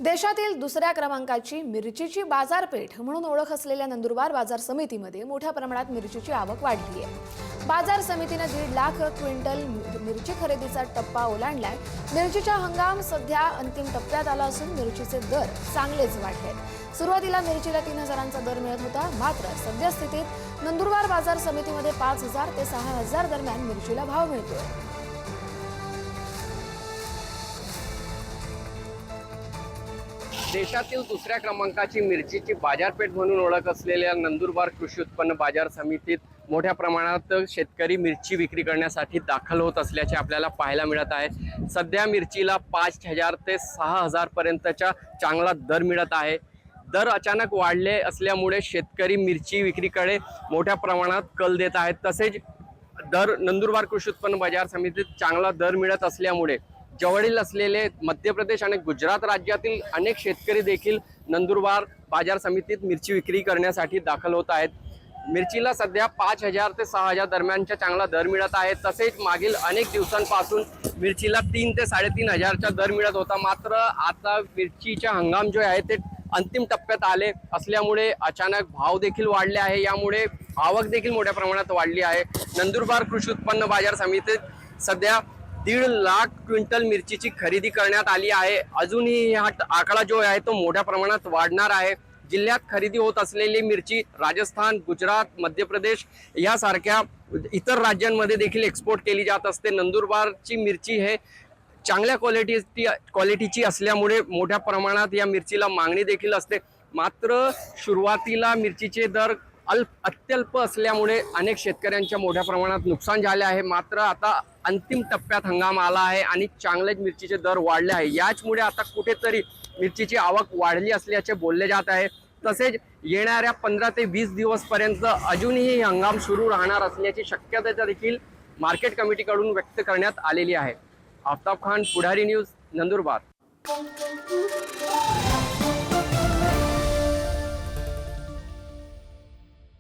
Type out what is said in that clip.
देशातील दुसऱ्या क्रमांकाची मिरचीची बाजारपेठ म्हणून ओळख असलेल्या नंदुरबार बाजार समितीमध्ये मोठ्या प्रमाणात मिरचीची आवक वाढली आहे। बाजार समितीने 1.5 लाख क्विंटल मिरची खरेदीचा टप्पा ओलांडलाय। मिरचीचा हंगाम सध्या अंतिम टप्प्यात आला असून मिरचीचे दर चांगलेच वाढले। सुरुवातीला मिरचीला 3000चा दर मिळत होता, मात्र सद्यस्थितीत नंदुरबार बाजार समितीमध्ये 5000 ते 6000 दरम्यान मिरचीला भाव मिळतोय। देशातील दुसऱ्या क्रमांकाची मिरचीची बाजारपेठ म्हणून ओळख असलेल्या नंदुरबार कृषी उत्पन्न बाजार समितीत मोठ्या प्रमाणात शेतकरी मिरची विक्री करण्यासाठी दाखल होत असल्याचे आपल्याला पाहायला मिळत आहे। सध्या मिरचीला 5000 ते 6000 पर्यंतचा चांगला दर मिळत आहे। दर अचानक वाढले असल्यामुळे शेतकरी मिरची विक्रीकडे मोठ्या प्रमाणात कल देत आहेत। तसेच दर नंदुरबार कृषी उत्पन्न बाजार समितीत चांगला दर मिळत असल्यामुळे जवळील असलेले मध्य प्रदेश आणि गुजरात राज्यातील अनेक शेतकरी देखील नंदुरबार बाजार समितीत मिरची विक्री करण्यासाठी दाखल होत आहेत। मिरचीला सध्या 5000 ते 6000 दरम्यानचा चांगला दर मिळत आहे। तसेच मागील अनेक दिवसांपासून मिरचीला 3 ते 3500चा दर मिळत होता, मात्र आता मिरचीचा हंगाम जो आहे ते अंतिम टप्प्यात आले असल्यामुळे अचानक भाव देखील वाढले आहे। यामुळे आवक देखील मोठ्या प्रमाणात वाढली आहे। नंदुरबार कृषी उत्पन्न बाजार समितीत सध्या 1.5 लाख क्विंटल मिरचीची खरेदी करण्यात आली आहे। अजूनही हा आकडा जो आहे तो मोठ्या प्रमाणात वाढणार आहे। जिल्ह्यात खरेदी होत असलेली मिरची राजस्थान, गुजरात, मध्य प्रदेश यासारख्या इतर राज्यांमध्ये देखील एक्सपोर्ट केली जात असते। नंदुरबारची मिरची हे चांगल्या क्वालिटीची असल्यामुळे मोठ्या प्रमाणात या मिरचीला मागणी देखील असते। मात्र सुरुवातीला मिरचीचे दर अत्यल्प असल्यामुळे अनेक शेतकऱ्यांच्या मोठ्या प्रमाणात नुकसान झाले आहे। मात्र आता अंतिम टप्प्यात हंगाम आला आहे आणि चांगलेच मिरचीचे दर वाढले आहे। याचमुळे आता कुठेतरी मिरचीची आवक वाढली असल्याचे बोलले जात आहे। तसेच येणाऱ्या 15 ते 20 दिवस पर्यंत अजूनही हंगाम सुरू राहणार असल्याची शक्यता देखील मार्केट कमिटीकडून व्यक्त करण्यात आलेली आहे। आफ्ताब खान, पुढारी न्यूज, नंदुरबार।